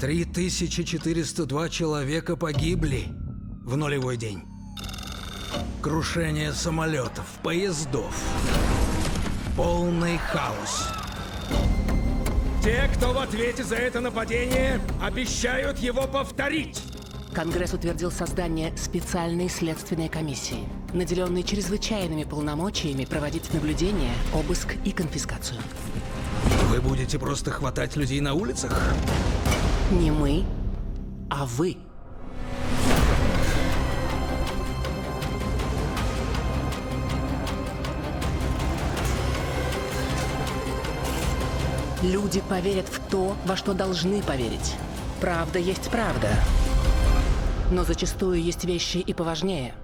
3402 человека погибли в нулевой день. Крушение самолетов, поездов. Полный хаос. Те, кто в ответе за это нападение, обещают его повторить. Конгресс утвердил создание специальной следственной комиссии, наделенной чрезвычайными полномочиями проводить наблюдение, обыск и конфискацию. Вы будете просто хватать людей на улицах? Не мы, а вы. Люди поверят в то, во что должны поверить. Правда есть правда. Но зачастую есть вещи и поважнее.